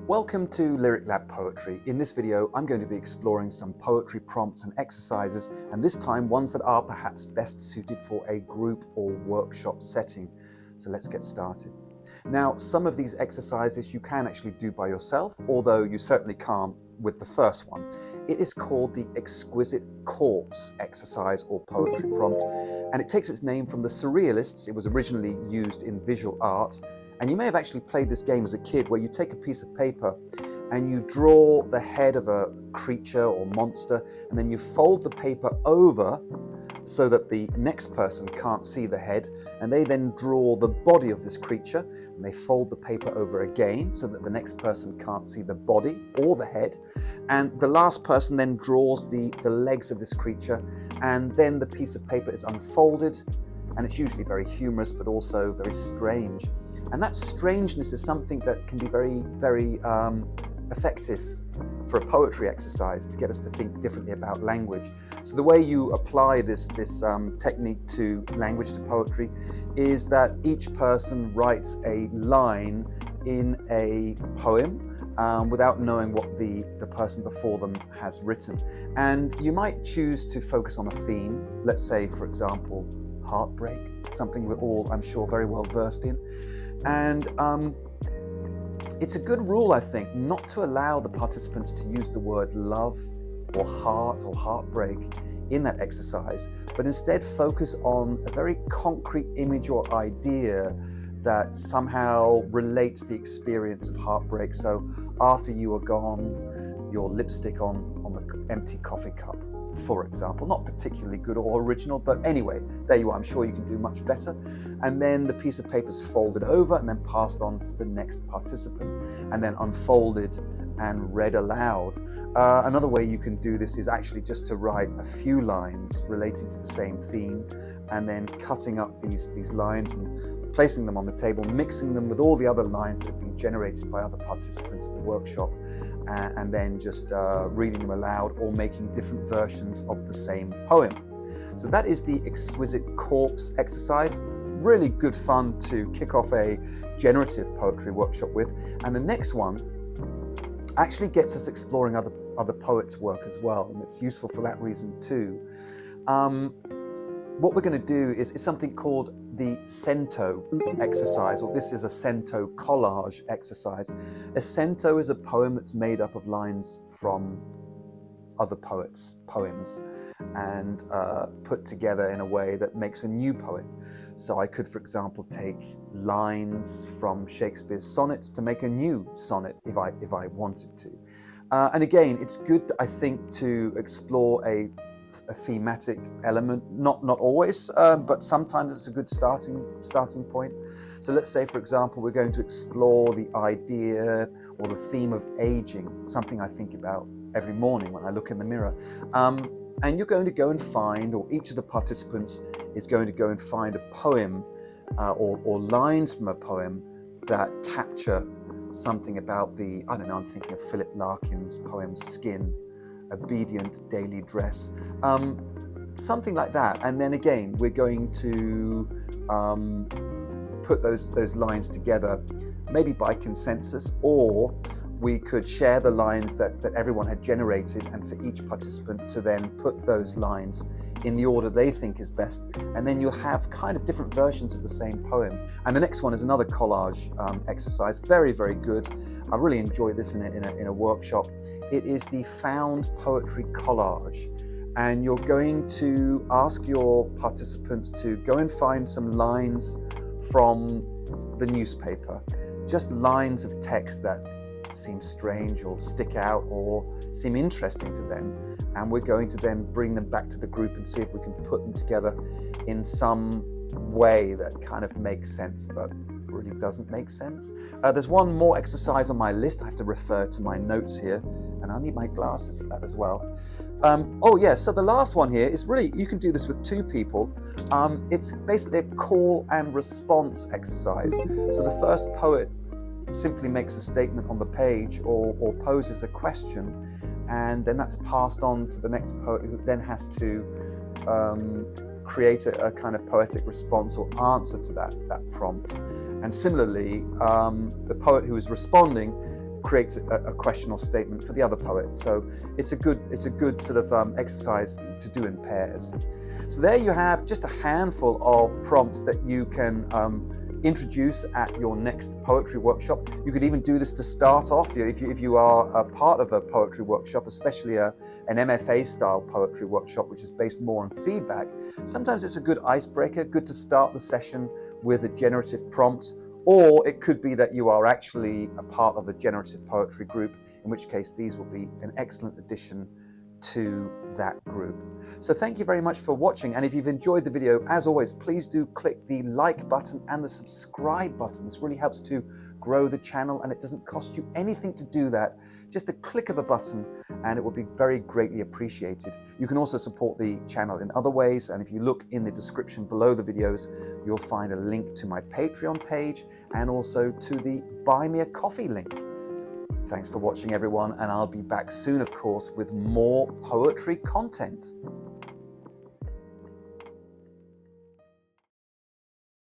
Welcome to Lyric Lab Poetry. In this video, I'm going to be exploring some poetry prompts and exercises, and this time ones that are perhaps best suited for a group or workshop setting. So let's get started. Now, some of these exercises you can actually do by yourself, although you certainly can't with the first one. It is called the Exquisite Corpse exercise or poetry prompt, and it takes its name from the Surrealists. It was originally used in visual art. And you may have actually played this game as a kid where you take a piece of paper and you draw the head of a creature or monster, and then you fold the paper over so that the next person can't see the head, and they then draw the body of this creature, and they fold the paper over again so that the next person can't see the body or the head, and the last person then draws the legs of this creature, and then the piece of paper is unfolded, and it's usually very humorous but also very strange. And that strangeness is something that can be very, very effective for a poetry exercise to get us to think differently about language. So the way you apply this technique to language, to poetry, is that each person writes a line in a poem without knowing what the person before them has written. And you might choose to focus on a theme. Let's say, for example, heartbreak, something we're all, I'm sure, very well versed in. And it's a good rule, I think, not to allow the participants to use the word love or heart or heartbreak in that exercise, but instead focus on a very concrete image or idea that somehow relates the experience of heartbreak. So after you are gone, your lipstick on the empty coffee cup, for example. Not particularly good or original, but anyway, there you are. I'm sure you can do much better. And then the piece of paper is folded over and then passed on to the next participant, and then unfolded and read aloud. Another way you can do this is actually just to write a few lines relating to the same theme, and then cutting up these lines and placing them on the table, mixing them with all the other lines that have been generated by other participants in the workshop, and then just reading them aloud or making different versions of the same poem. So that is the Exquisite Corpse exercise. Really good fun to kick off a generative poetry workshop with. And the next one actually gets us exploring other poets' work as well, and it's useful for that reason too. What we're going to do is something called the cento exercise, or this is a cento collage exercise. A cento is a poem that's made up of lines from other poets' poems and put together in a way that makes a new poem. So I could, for example, take lines from Shakespeare's sonnets to make a new sonnet if I wanted to. And again, it's good, I think, to explore a thematic element, not always, but sometimes it's a good starting point. So let's say, for example, we're going to explore the idea or the theme of aging, something I think about every morning when I look in the mirror. And you're going to go and find, or each of the participants is going to go and find a poem or lines from a poem that capture something about I don't know, I'm thinking of Philip Larkin's poem Skin, obedient daily dress, something like that. And then again, we're going to put those lines together, maybe by consensus, or we could share the lines that everyone had generated, and for each participant to then put those lines in the order they think is best, and then you'll have kind of different versions of the same poem. And the next one is another collage exercise, very, very good. I really enjoy this in a workshop. It is the found poetry collage, and you're going to ask your participants to go and find some lines from the newspaper, just lines of text that seem strange or stick out or seem interesting to them, and we're going to then bring them back to the group and see if we can put them together in some way that kind of makes sense but really doesn't make sense. There's one more exercise on my list. I have to refer to my notes here, and I need my glasses for that as well. So the last one here is really, you can do this with two people. It's basically a call and response exercise. So the first poet simply makes a statement on the page or poses a question, and then that's passed on to the next poet, who then has to create a kind of poetic response or answer to that prompt. And similarly, the poet who is responding creates a question or statement for the other poet. So it's a good sort of exercise to do in pairs. So there you have just a handful of prompts that you can introduce at your next poetry workshop. You could even do this to start off if you are a part of a poetry workshop, especially an MFA style poetry workshop, which is based more on feedback. Sometimes it's a good icebreaker, good to start the session with a generative prompt. Or it could be that you are actually a part of a generative poetry group, in which case these will be an excellent addition to that group. So thank you very much for watching, and if you've enjoyed the video, as always, please do click the like button and the subscribe button. This really helps to grow the channel, and it doesn't cost you anything to do that. Just a click of a button and it will be very greatly appreciated. You can also support the channel in other ways, and if you look in the description below the videos, you'll find a link to my Patreon page and also to the Buy Me a Coffee link. Thanks for watching, everyone, and I'll be back soon, of course, with more poetry content.